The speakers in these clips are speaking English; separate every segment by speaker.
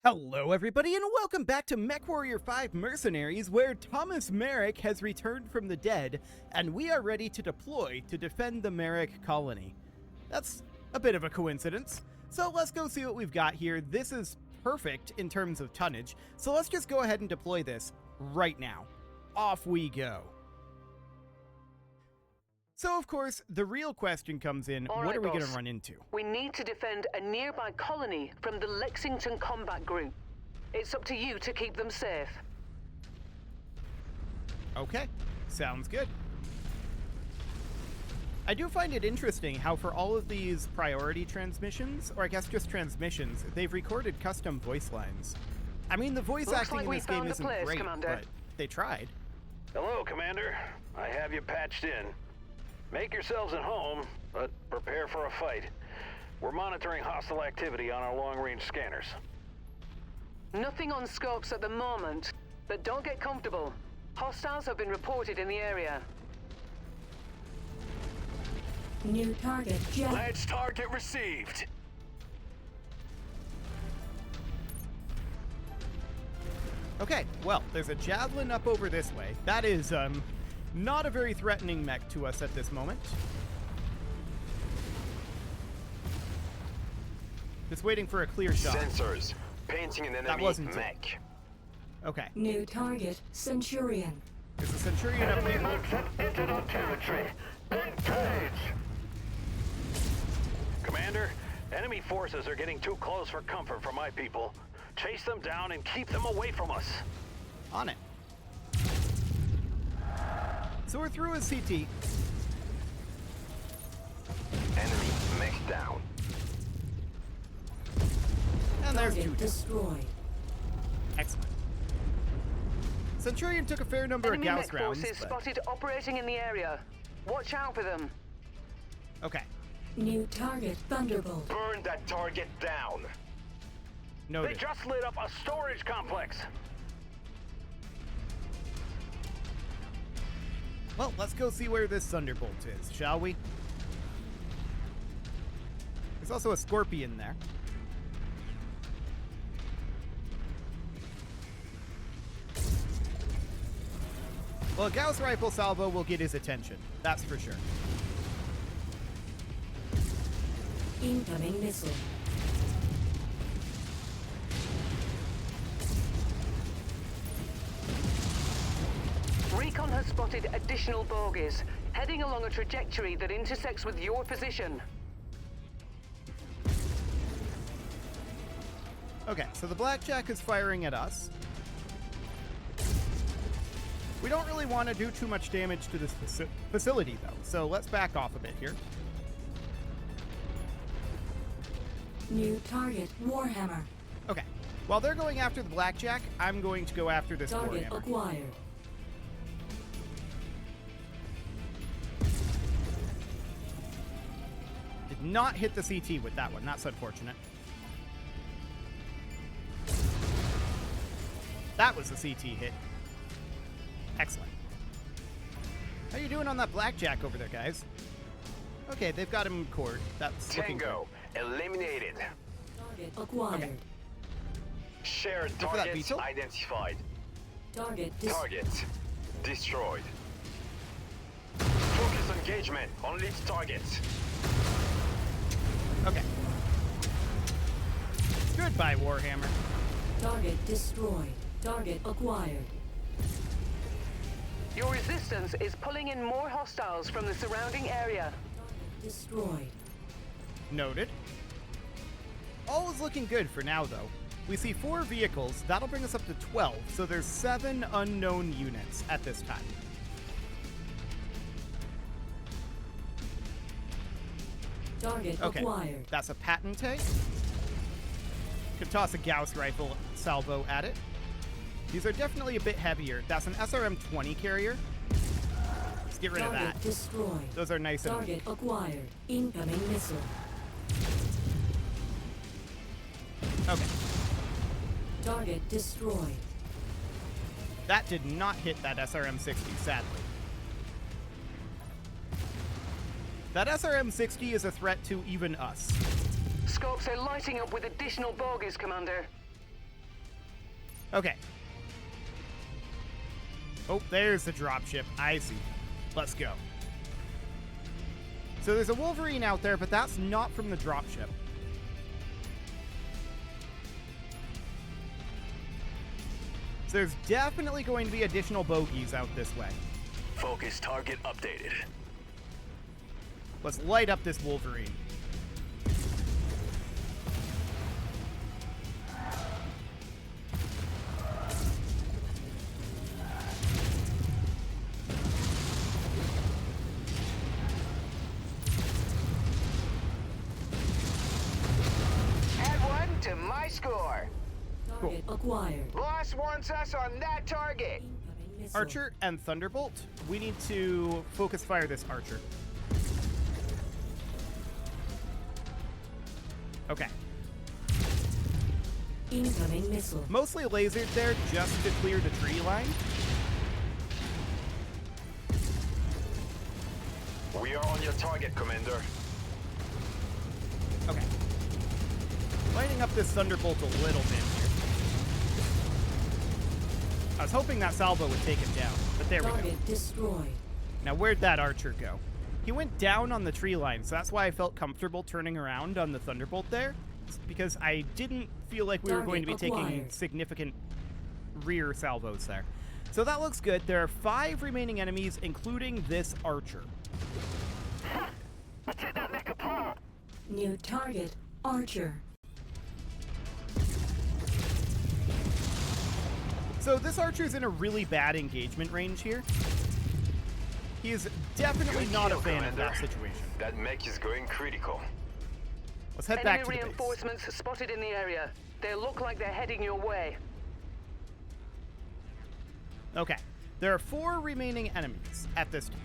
Speaker 1: Hello everybody and welcome back to MechWarrior 5 Mercenaries, where Thomas Merrick has returned from the dead and we are ready to deploy to defend the Merrick colony. That's a bit of a coincidence, so let's go see what we've got here. This is perfect in terms of tonnage, so let's just go ahead and deploy this right now. Off we go. So of course, the real question comes in, what are we going to run into?
Speaker 2: We need to defend a nearby colony from the Lexington Combat Group. It's up to you to keep them safe.
Speaker 1: Okay, sounds good. I do find it interesting how for all of these priority transmissions, or I guess just transmissions, they've recorded custom voice lines. I mean, the voice acting in this game isn't great, but they tried.
Speaker 3: Hello, Commander. I have you patched in. Make yourselves at home, but prepare for a fight. We're monitoring hostile activity on our long-range scanners.
Speaker 2: Nothing on scopes at the moment, but don't get comfortable. Hostiles have been reported in the area.
Speaker 4: New target, Jeff.
Speaker 3: Ledge target received.
Speaker 1: Okay, well, there's a javelin up over this way. That is, not a very threatening mech to us at this moment. Just waiting for a clear shot.
Speaker 3: Sensors. Painting an enemy mech.
Speaker 1: Okay.
Speaker 4: New target, Centurion.
Speaker 1: There's a Centurion up there.
Speaker 3: Entered our territory. Engage! Commander, enemy forces are getting too close for comfort for my people. Chase them down and keep them away from us.
Speaker 1: On it. So we're through a CT.
Speaker 3: Enemy mech down.
Speaker 1: And there's
Speaker 4: Target
Speaker 1: two.
Speaker 4: Destroyed.
Speaker 1: Excellent. Centurion took a fair number
Speaker 2: Enemy
Speaker 1: of Gauss
Speaker 2: mech
Speaker 1: rounds.
Speaker 2: forces
Speaker 1: But...
Speaker 2: spotted operating in the area. Watch out for them.
Speaker 1: Okay.
Speaker 4: New target, Thunderbolt.
Speaker 3: Burn that target down.
Speaker 1: Noted.
Speaker 3: They just lit up a storage complex.
Speaker 1: Well, let's go see where this Thunderbolt is, shall we? There's also a Scorpion there. Well, a Gauss rifle salvo will get his attention, that's for sure.
Speaker 4: Incoming missile.
Speaker 2: Recon has spotted additional bogies, heading along a trajectory that intersects with your position.
Speaker 1: Okay, so the Blackjack is firing at us. We don't really want to do too much damage to this facility, though, so let's back off a bit here.
Speaker 4: New target, Warhammer.
Speaker 1: Okay, while they're going after the Blackjack, I'm going to go after this
Speaker 4: Target
Speaker 1: Warhammer.
Speaker 4: acquired.
Speaker 1: Did not hit the CT with that one, that's unfortunate. That was the CT hit. Excellent. How you doing on that Blackjack over there, guys? Okay, they've got him cored. That's
Speaker 3: Tango eliminated.
Speaker 4: Target acquired.
Speaker 1: Okay.
Speaker 3: Shared
Speaker 1: Go for that
Speaker 3: targets
Speaker 1: beetle.
Speaker 3: identified.
Speaker 4: Target
Speaker 3: Target destroyed. Focus engagement on lead targets.
Speaker 1: Okay. Goodbye, Warhammer.
Speaker 4: Target destroyed. Target acquired.
Speaker 2: Your resistance is pulling in more hostiles from the surrounding area.
Speaker 4: Target destroyed.
Speaker 1: Noted. All is looking good for now, though. We see 4 vehicles. That'll bring us up to 12, so there's 7 unknown units at this time.
Speaker 4: Target
Speaker 1: Okay,
Speaker 4: acquired.
Speaker 1: that's a Patente. Could toss a Gauss rifle salvo at it. These are definitely a bit heavier. That's an SRM-20 carrier. Let's get rid of
Speaker 4: Target
Speaker 1: that.
Speaker 4: destroyed.
Speaker 1: Those are nice and
Speaker 4: Target acquired. Incoming missile.
Speaker 1: okay.
Speaker 4: Target destroyed.
Speaker 1: That did not hit that SRM-60, sadly. That SRM-60 is a threat to even us.
Speaker 2: Scopes are lighting up with additional bogies, Commander.
Speaker 1: Okay. Oh, there's the dropship. I see. Let's go. So there's a Wolverine out there, but that's not from the dropship. So there's definitely going to be additional bogeys out this way.
Speaker 5: Focus target updated.
Speaker 1: Let's light up this Wolverine.
Speaker 6: Add one to my score.
Speaker 4: Target acquired.
Speaker 6: Boss wants us on that target.
Speaker 4: Incoming missile.
Speaker 1: Archer and Thunderbolt. We need to focus fire this Archer. Okay.
Speaker 4: Incoming missile.
Speaker 1: Mostly lasered there just to clear the tree line.
Speaker 5: We are on your target, Commander.
Speaker 1: Okay. Lighting up this Thunderbolt a little bit here. I was hoping that salvo would take him down, but there we go.
Speaker 4: Target destroyed.
Speaker 1: Now, where'd that Archer go? He went down on the tree line, so that's why I felt comfortable turning around on the Thunderbolt there. It's because I didn't feel like we were going to be
Speaker 4: Target
Speaker 1: taking
Speaker 4: acquired.
Speaker 1: significant rear salvos there. So that looks good. There are 5 remaining enemies, including this Archer.
Speaker 4: New target, Archer.
Speaker 1: So this Archer's in a really bad engagement range here. He is definitely
Speaker 5: Good
Speaker 1: not a
Speaker 5: kill,
Speaker 1: fan of that
Speaker 5: Commander.
Speaker 1: situation.
Speaker 5: That mech is going critical.
Speaker 1: Let's head back
Speaker 2: Enemy
Speaker 1: to the base.
Speaker 2: reinforcements spotted in the area. They look like they're heading your way.
Speaker 1: Okay. There are 4 remaining enemies at this time.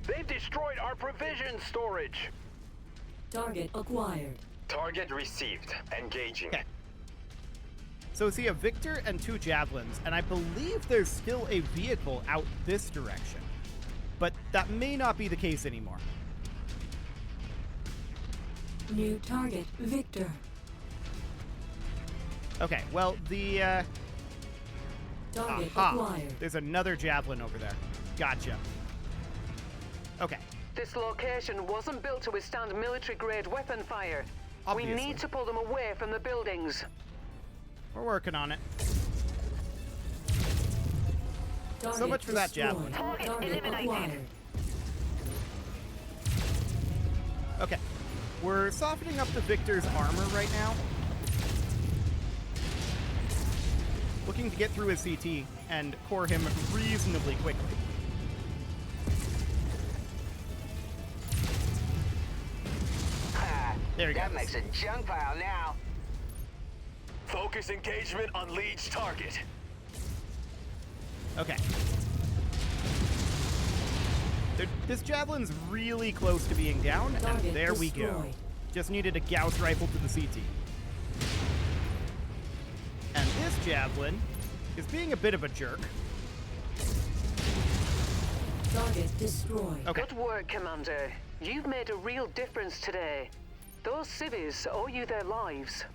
Speaker 3: They've destroyed our provision storage.
Speaker 4: Target acquired.
Speaker 5: Target received. Engaging.
Speaker 1: Okay. So see a Victor and 2 Javelins, and I believe there's still a vehicle out this direction. But that may not be the case anymore.
Speaker 4: New target, Victor.
Speaker 1: Okay, well, the,
Speaker 4: Target
Speaker 1: aha.
Speaker 4: acquired.
Speaker 1: There's another Javelin over there. Gotcha. Okay.
Speaker 2: This location wasn't built to withstand military-grade weapon fire.
Speaker 1: Obviously.
Speaker 2: We need to pull them away from the buildings.
Speaker 1: We're working on it.
Speaker 4: Target
Speaker 1: much for that
Speaker 4: destroyed.
Speaker 1: javelin.
Speaker 4: Target acquired.
Speaker 1: Okay. We're softening up the Victor's armor right now. Looking to get through his CT and core him reasonably quickly. There he
Speaker 6: That
Speaker 1: goes.
Speaker 6: makes a junk pile now.
Speaker 5: Focus engagement on Leech target.
Speaker 1: Okay. This Javelin's really close to being down, and
Speaker 4: Target
Speaker 1: there we go.
Speaker 4: destroyed.
Speaker 1: Just needed a Gauss rifle to the CT. And this Javelin is being a bit of a jerk.
Speaker 4: Target destroyed.
Speaker 1: Okay.
Speaker 2: Good work, Commander. You've made a real difference today. Those civvies owe you their lives.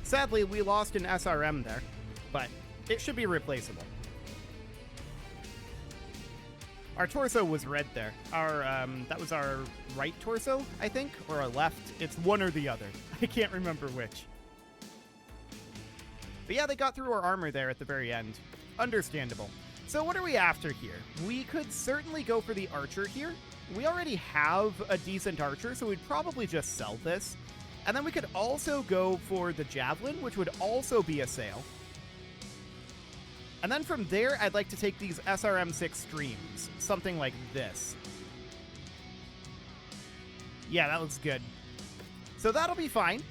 Speaker 1: Sadly, we lost an SRM there, but it should be replaceable. Our torso was red there. That was our right torso, I think, or our left. It's one or the other. I can't remember which. But yeah, they got through our armor there at the very end. Understandable. So what are we after here? We could certainly go for the Archer here. We already have a decent Archer, so we'd probably just sell this. And then we could also go for the Javelin, which would also be a sale. And then from there, I'd like to take these SRM6 streams. Something like this. Yeah, that looks good. So that'll be fine.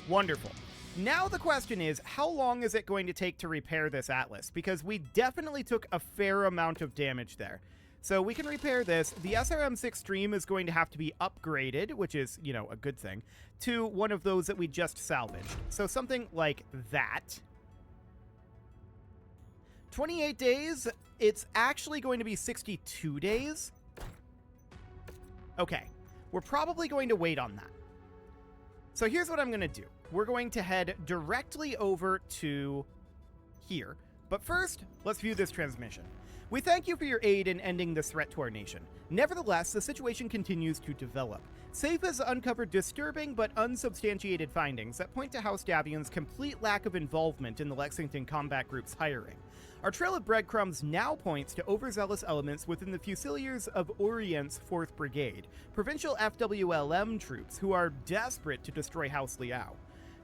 Speaker 1: Wonderful. Now the question is, how long is it going to take to repair this Atlas? Because we definitely took a fair amount of damage there. So we can repair this. The SRM6 stream is going to have to be upgraded, which is, you know, a good thing, to one of those that we just salvaged. So something like that. 28 days. It's actually going to be 62 days. Okay. We're probably going to wait on that. So here's what I'm going to do. We're going to head directly over to here. But first, let's view this transmission. We thank you for your aid in ending this threat to our nation. Nevertheless, the situation continues to develop. SAFE has uncovered disturbing but unsubstantiated findings that point to House Davion's complete lack of involvement in the Lexington Combat Group's hiring. Our trail of breadcrumbs now points to overzealous elements within the Fusiliers of Orient's 4th Brigade, provincial FWLM troops who are desperate to destroy House Liao.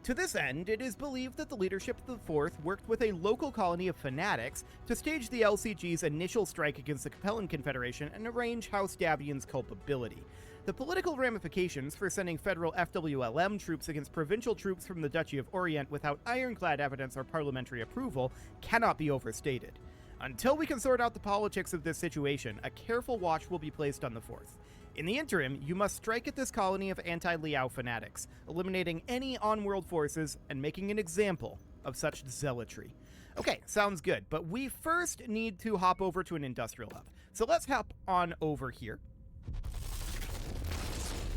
Speaker 1: To this end, it is believed that the leadership of the 4th worked with a local colony of fanatics to stage the LCG's initial strike against the Capellan Confederation and arrange House Davion's culpability. The political ramifications for sending federal FWLM troops against provincial troops from the Duchy of Orient without ironclad evidence or parliamentary approval cannot be overstated. Until we can sort out the politics of this situation, a careful watch will be placed on the 4th. In the interim, you must strike at this colony of anti-Liao fanatics, eliminating any on-world forces and making an example of such zealotry. Okay, sounds good, but we first need to hop over to an industrial hub. So let's hop on over here.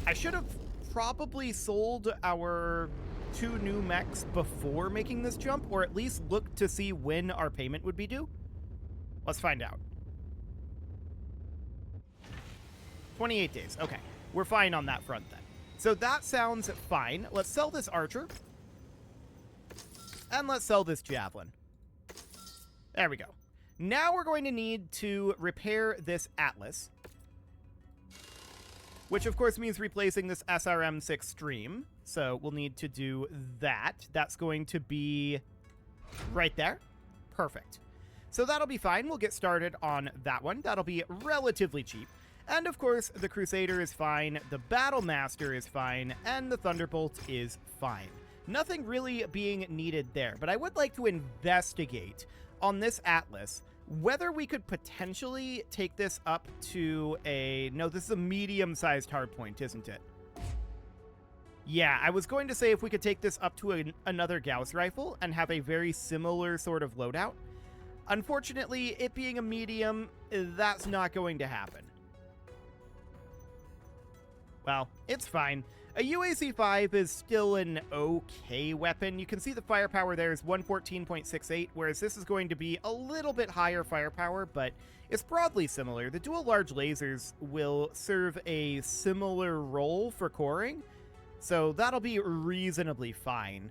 Speaker 1: I should have probably sold our 2 new mechs before making this jump, or at least look to see when our payment would be due. Let's find out. 28 days. Okay, we're fine on that front then. So that sounds fine. Let's sell this archer. And let's sell this javelin. There we go. Now we're going to need to repair this Atlas, which of course means replacing this SRM-6 stream. So we'll need to do that. That's going to be right there. Perfect. So that'll be fine. We'll get started on that one. That'll be relatively cheap. And of course, the Crusader is fine, the Battlemaster is fine, and the Thunderbolt is fine. Nothing really being needed there, but I would like to investigate on this Atlas whether we could potentially take this up to a... No, this is a medium-sized hardpoint, isn't it? Yeah, I was going to say if we could take this up to another Gauss rifle and have a very similar sort of loadout. Unfortunately, it being a medium, that's not going to happen. Well, it's fine. A UAC-5 is still an okay weapon. You can see the firepower there is 114.68, whereas this is going to be a little bit higher firepower, but it's broadly similar. The dual large lasers will serve a similar role for coring, so that'll be reasonably fine.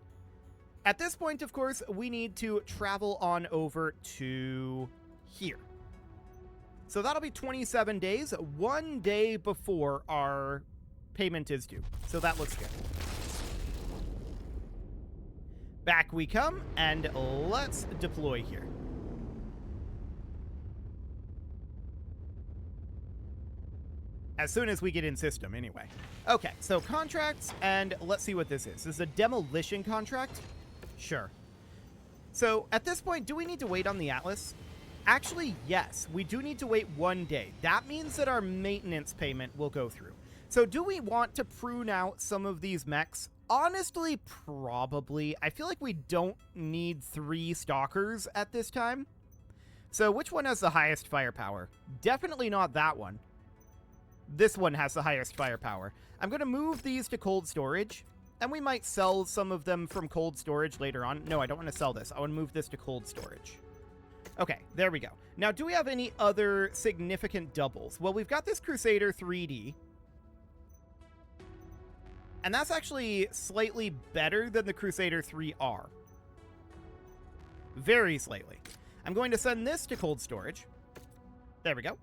Speaker 1: At this point, of course, we need to travel on over to here. So that'll be 27 days, 1 day before our payment is due. So that looks good. Back we come, and let's deploy here. As soon as we get in system, anyway. Okay, so contracts, and let's see what this is. This is a demolition contract? Sure. So at this point, do we need to wait on the Atlas? Actually, yes, we do need to wait 1 day. That means that our maintenance payment will go through. So do we want to prune out some of these mechs? Honestly, probably. I feel like we don't need 3 stalkers at this time. So which one has the highest firepower? Definitely not that one. This one has the highest firepower. I'm going to move these to cold storage, and we might sell some of them from cold storage later on. No, I don't want to sell this. I want to move this to cold storage. Okay, there we go. Now, do we have any other significant doubles? Well, we've got this Crusader 3D. And that's actually slightly better than the Crusader 3R. Very slightly. I'm going to send this to cold storage. There we go.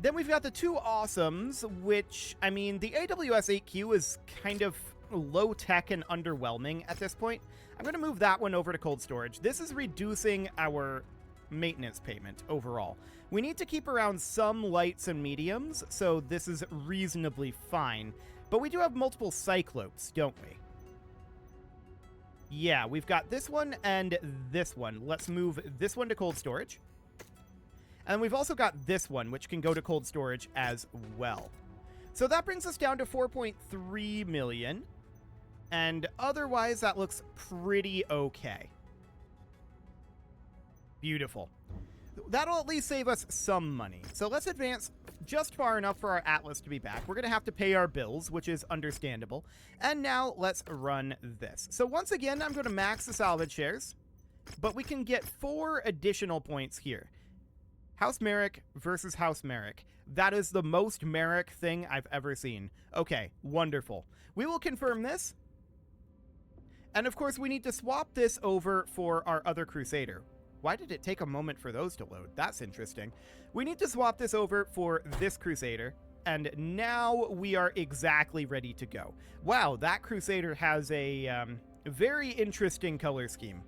Speaker 1: Then we've got the 2 Awesomes, which, I mean, the AWS 8Q is kind of low-tech and underwhelming at this point. I'm going to move that one over to cold storage. This is reducing our maintenance payment overall. We need to keep around some lights and mediums, so this is reasonably fine. But we do have multiple Cyclopes, don't we? Yeah, we've got this one and this one. Let's move this one to cold storage. And we've also got this one, which can go to cold storage as well. So that brings us down to 4.3 million. And otherwise, that looks pretty okay. Beautiful. That'll at least save us some money. So let's advance just far enough for our Atlas to be back. We're going to have to pay our bills, which is understandable. And now let's run this. So once again, I'm going to max the salvage shares, but we can get 4 additional points here. House Merrick versus House Merrick. That is the most Merrick thing I've ever seen. Okay, wonderful. We will confirm this. And of course, we need to swap this over for our other Crusader. Why did it take a moment for those to load? That's interesting. We need to swap this over for this Crusader, and now we are exactly ready to go. Wow, that Crusader has a very interesting color scheme.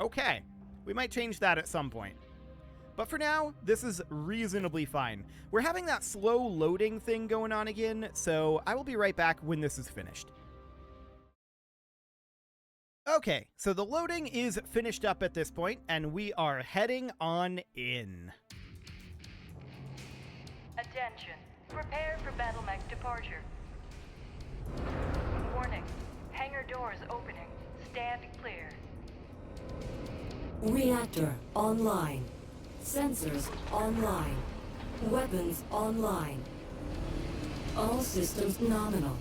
Speaker 1: Okay, we might change that at some point. But for now, this is reasonably fine. We're having that slow loading thing going on again, so I will be right back when this is finished. Okay, so the loading is finished up at this point, and we are heading on in.
Speaker 7: Attention. Prepare for battle mech departure. Warning. Hangar doors opening. Stand clear.
Speaker 4: Reactor online. Sensors online. Weapons online. All systems nominal.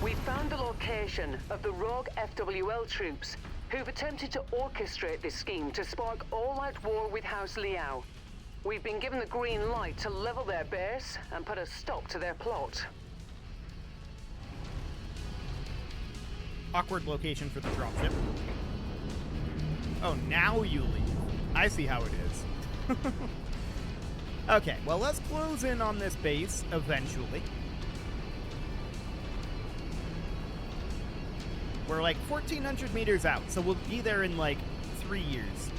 Speaker 2: We found the location of the rogue FWL troops who've attempted to orchestrate this scheme to spark all-out war with House Liao. We've been given the green light to level their base and put a stop to their plot.
Speaker 1: Awkward location for the dropship. Oh, now you leave. I see how it is. Okay, well, let's close in on this base eventually. We're like 1,400 meters out, so we'll be there in like 3 years.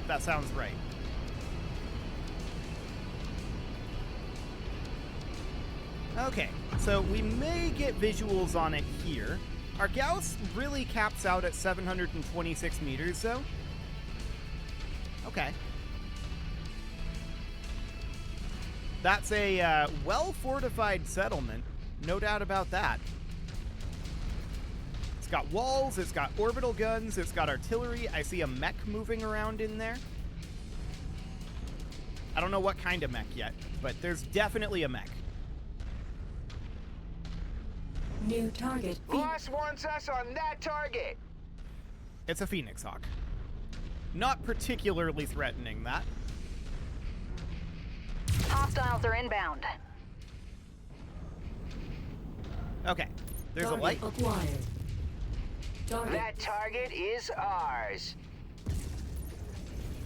Speaker 1: That sounds right. Okay, so we may get visuals on it here. Our Gauss really caps out at 726 meters, though. Okay. That's a well-fortified settlement, no doubt about that. It's got walls, it's got orbital guns, it's got artillery. I see a mech moving around in there. I don't know what kind of mech yet, but there's definitely a mech.
Speaker 4: New target.
Speaker 6: Boss wants us on that target.
Speaker 1: It's a Phoenix Hawk. Not particularly threatening, that.
Speaker 7: Hostiles are inbound.
Speaker 1: Okay, there's a light.
Speaker 4: Target acquired. Target.
Speaker 6: That target is ours.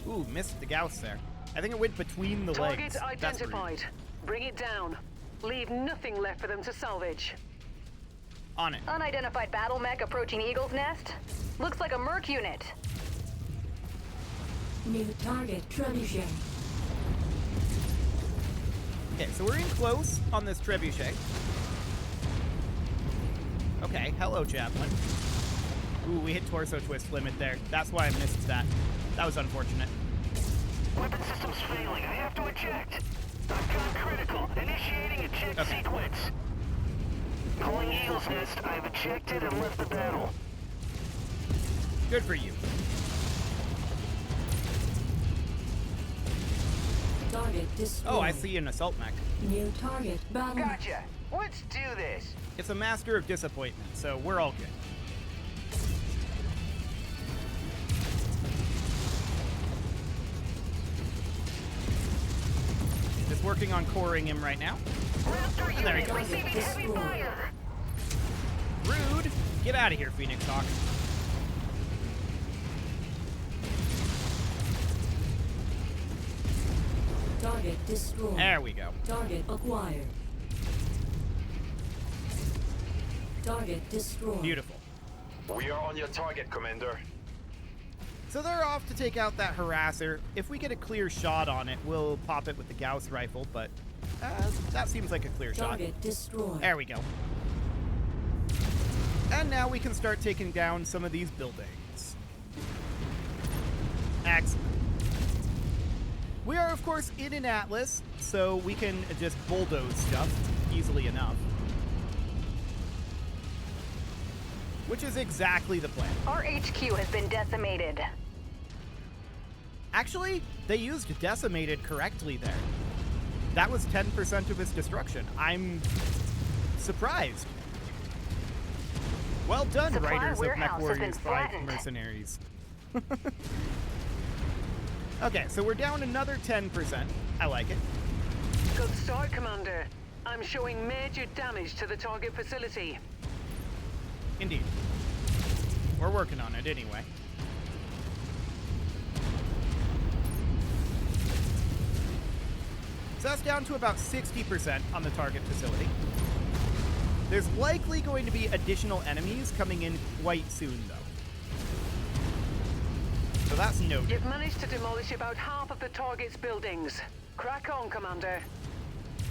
Speaker 1: Ooh, missed the Gauss there. I think it went between the legs.
Speaker 2: Target
Speaker 1: That's
Speaker 2: identified. Bring it down. Leave nothing left for them to salvage.
Speaker 1: rude. On it.
Speaker 7: Unidentified battle mech approaching Eagle's Nest. Looks like a Merc unit.
Speaker 4: New target. Trebuchet.
Speaker 1: Okay, so we're in close on this trebuchet. Okay, hello, Chaplain. Ooh, we hit torso twist limit there. That's why I missed that. That was unfortunate.
Speaker 3: Weapon system's failing. I have to eject. I've gone critical. Initiating eject sequence. Calling Eagle's Nest. I've ejected and left the battle.
Speaker 1: Good for you.
Speaker 4: Target destroyed.
Speaker 1: Oh, I see an assault mech.
Speaker 4: New target. Battle.
Speaker 6: Gotcha. Let's do this.
Speaker 1: It's a master of disappointment, so we're all good. Just working on coring him right now.
Speaker 3: Raptor
Speaker 1: There you
Speaker 3: unit
Speaker 1: go.
Speaker 3: receiving heavy fire.
Speaker 1: Rude! Get out of here, Phoenix Hawk.
Speaker 4: Target destroyed.
Speaker 1: There we go.
Speaker 4: Target acquired. Target destroyed.
Speaker 1: Beautiful.
Speaker 5: We are on your target, Commander.
Speaker 1: So they're off to take out that harasser. If we get a clear shot on it, we'll pop it with the Gauss rifle, but that seems like a clear shot.
Speaker 4: Target destroyed.
Speaker 1: There we go. And now we can start taking down some of these buildings. Excellent. We are, of course, in an Atlas, so we can just bulldoze stuff easily enough. which is exactly the plan.
Speaker 7: Our HQ has been decimated.
Speaker 1: Actually, they used decimated correctly there. That was 10% of his destruction. I'm surprised. Well done,
Speaker 7: Supply
Speaker 1: writers of
Speaker 7: warehouse has been
Speaker 1: MechWarrior 5
Speaker 7: flattened.
Speaker 1: Mercenaries. Okay, so we're down another 10%. I like it.
Speaker 2: Good start, Commander. I'm showing major damage to the target facility.
Speaker 1: Indeed. We're working on it anyway. So that's down to about 60% on the target facility. There's likely going to be additional enemies coming in quite soon, though. So that's noted.
Speaker 2: You've managed to demolish about half of the target's buildings. Crack on, Commander.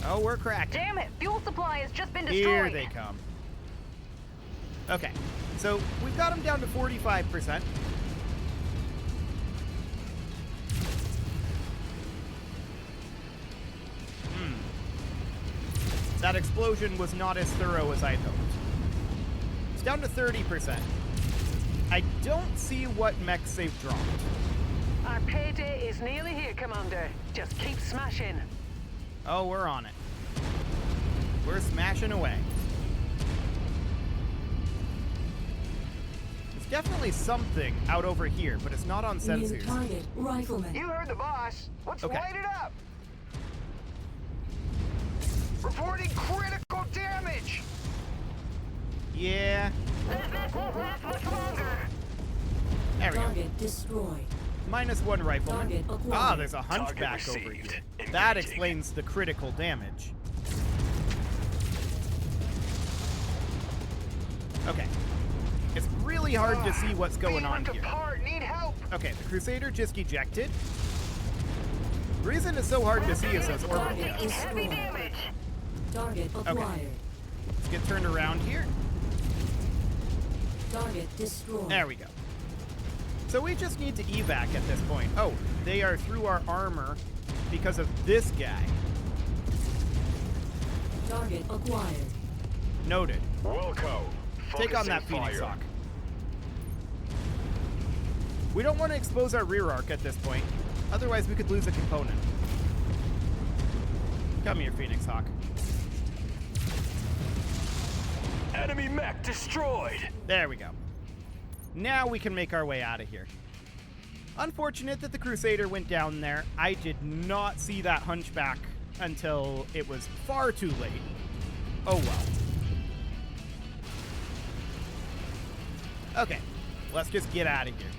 Speaker 1: Oh, we're cracking.
Speaker 7: Damn it! Fuel supply has just been destroyed.
Speaker 1: Here they come. Okay, so we've got them down to 45%. That explosion was not as thorough as I'd hoped. It's down to 30%. I don't see what mechs they've dropped.
Speaker 2: Our payday is nearly here, Commander. Just keep smashing.
Speaker 1: Oh, we're on it. We're smashing away. There's definitely something out over here, but it's not on
Speaker 4: New
Speaker 1: sensors.
Speaker 4: target, rifleman.
Speaker 6: You heard the boss. Let's
Speaker 1: Okay.
Speaker 6: light it up. Reporting critical damage.
Speaker 1: Yeah. There we go.
Speaker 4: Target destroyed.
Speaker 1: -1 rifleman.
Speaker 4: Target acquired.
Speaker 1: Ah, there's a hunchback over
Speaker 5: received.
Speaker 1: here.
Speaker 5: Engaging.
Speaker 1: That explains the critical damage. Okay. It's really hard to see what's going
Speaker 6: Being
Speaker 1: on
Speaker 6: ripped
Speaker 1: here.
Speaker 6: apart. Need help.
Speaker 1: Okay, the Crusader just ejected. The reason it's so hard to see is those orbital
Speaker 4: Target
Speaker 1: jets.
Speaker 4: destroyed. Target acquired.
Speaker 1: Let's get turned around here.
Speaker 4: Target destroyed.
Speaker 1: There we go. So we just need to evac at this point. Oh, they are through our armor because of this guy.
Speaker 4: Target acquired.
Speaker 1: Noted.
Speaker 5: Wilco.
Speaker 1: Take on that Phoenix Hawk. We don't want to expose our rear arc at this point. Otherwise, we could lose a component. Come here, Phoenix Hawk.
Speaker 5: Enemy mech destroyed.
Speaker 1: There we go. Now we can make our way out of here. Unfortunate that the Crusader went down there. I did not see that hunchback until it was far too late. Oh well. Okay, let's just get out of here.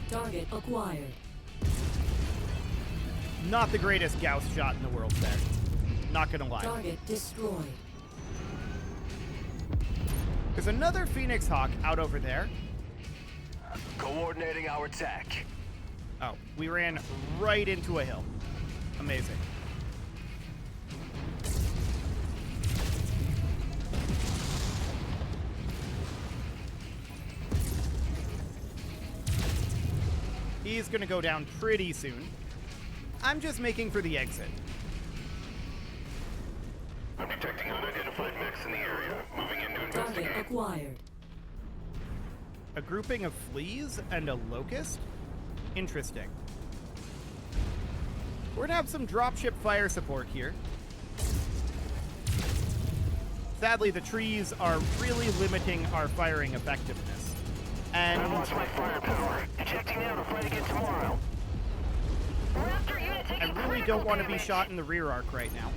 Speaker 4: Target acquired.
Speaker 1: Not the greatest Gauss shot in the world there. Not gonna lie.
Speaker 4: Target destroyed.
Speaker 1: There's another Phoenix Hawk out over there.
Speaker 5: Coordinating our attack.
Speaker 1: Oh, we ran right into a hill. Amazing. He's gonna go down pretty soon. I'm just making for the exit.
Speaker 5: I'm detecting unidentified mechs in the area. Moving in to
Speaker 4: Target
Speaker 5: investigate.
Speaker 4: acquired.
Speaker 1: A grouping of fleas and a locust? Interesting. We're gonna have some dropship fire support here. Sadly, the trees are really limiting our firing effectiveness. And
Speaker 5: Lost my firepower. Ejecting now to fight again tomorrow.
Speaker 1: I really don't want to be shot in the rear arc right now.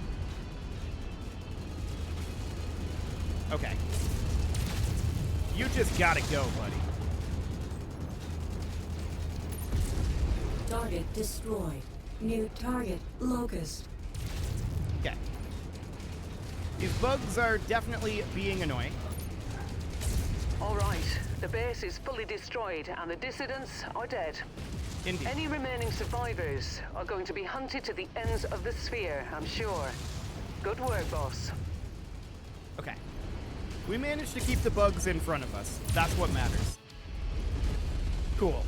Speaker 1: Okay. You just gotta go, buddy.
Speaker 4: Target destroyed. New target, locust.
Speaker 1: Okay. These bugs are definitely being annoying.
Speaker 2: All right, the base is fully destroyed and the dissidents are dead.
Speaker 1: Indeed.
Speaker 2: Any remaining survivors are going to be hunted to the ends of the sphere, I'm sure. Good work, boss.
Speaker 1: Okay. We managed to keep the bugs in front of us. That's what matters. Cool.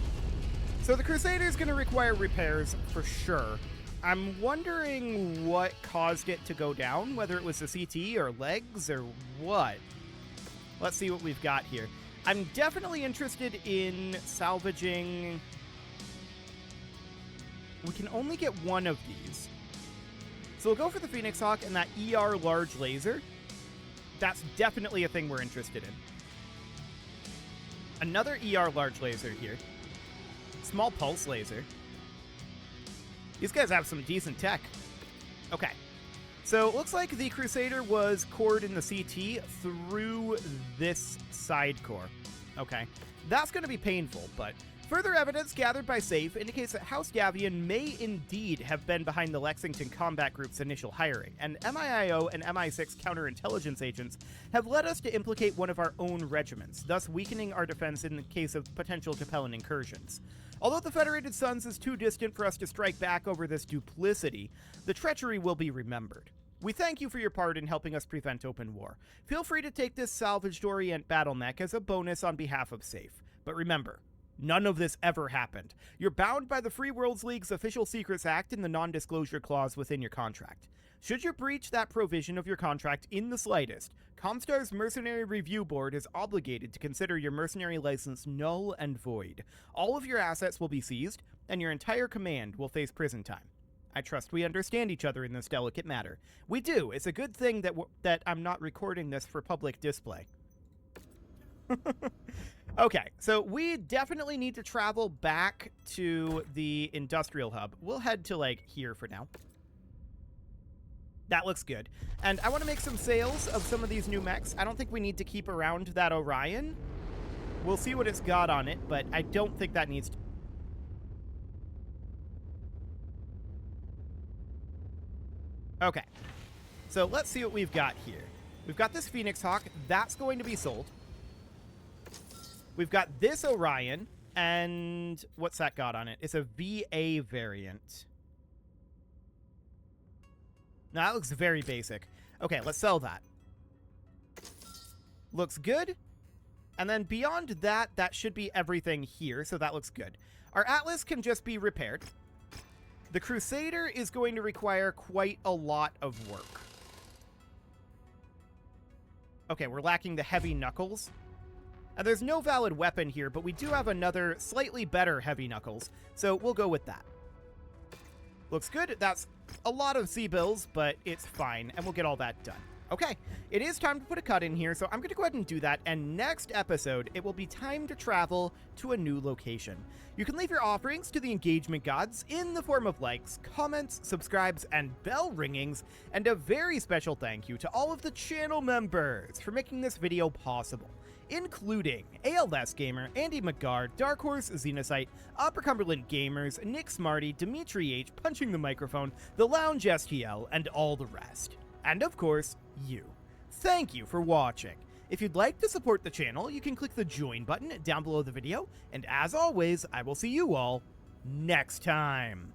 Speaker 1: So the Crusader's gonna require repairs for sure. I'm wondering what caused it to go down, whether it was the CT or legs or what. Let's see what we've got here. I'm definitely interested in salvaging... We can only get one of these. So we'll go for the Phoenix Hawk and that ER large laser. That's definitely a thing we're interested in. Another ER large laser here. Small pulse laser. These guys have some decent tech. Okay. So it looks like the Crusader was cored in the CT through this side core. Okay. That's going to be painful, but further evidence gathered by SAFE indicates that House Davian may indeed have been behind the Lexington Combat Group's initial hiring, and MIIO and MI6 counterintelligence agents have led us to implicate one of our own regiments, thus weakening our defense in the case of potential Capellan incursions. Although the Federated Suns is too distant for us to strike back over this duplicity, the treachery will be remembered. We thank you for your part in helping us prevent open war. Feel free to take this salvaged Orient battle mech as a bonus on behalf of SAFE. But remember, none of this ever happened. You're bound by the Free Worlds League's Official Secrets Act and the non-disclosure clause within your contract. Should you breach that provision of your contract in the slightest, Comstar's Mercenary Review Board is obligated to consider your mercenary license null and void. All of your assets will be seized, and your entire command will face prison time. I trust we understand each other in this delicate matter. We do. It's a good thing that I'm not recording this for public display. Okay, so we definitely need to travel back to the industrial hub. We'll head to, like, here for now. That looks good. And I want to make some sales of some of these new mechs. I don't think we need to keep around that Orion. We'll see what it's got on it, but I don't think that needs to. Okay, so let's see what we've got here. We've got this Phoenix Hawk. That's going to be sold. We've got this Orion, and what's that got on it? It's a VA variant. Now, that looks very basic. Okay, let's sell that. Looks good. And then beyond that, that should be everything here, so that looks good. Our Atlas can just be repaired. The Crusader is going to require quite a lot of work. Okay, we're lacking the heavy knuckles. And there's no valid weapon here, but we do have another slightly better heavy knuckles, so we'll go with that. Looks good. That's a lot of C-bills, but it's fine, and we'll get all that done. Okay, it is time to put a cut in here, so I'm going to go ahead and do that, and next episode, it will be time to travel to a new location. You can leave your offerings to the engagement gods in the form of likes, comments, subscribes, and bell ringings, and a very special thank you to all of the channel members for making this video possible, including ALS Gamer, Andy McGar, Dark Horse Xenocyte, Upper Cumberland Gamers, Nick Smarty, Dimitri H, Punching the Microphone, The Lounge STL, and all the rest. And of course, you. Thank you for watching. If you'd like to support the channel, you can click the join button down below the video, and as always, I will see you all next time.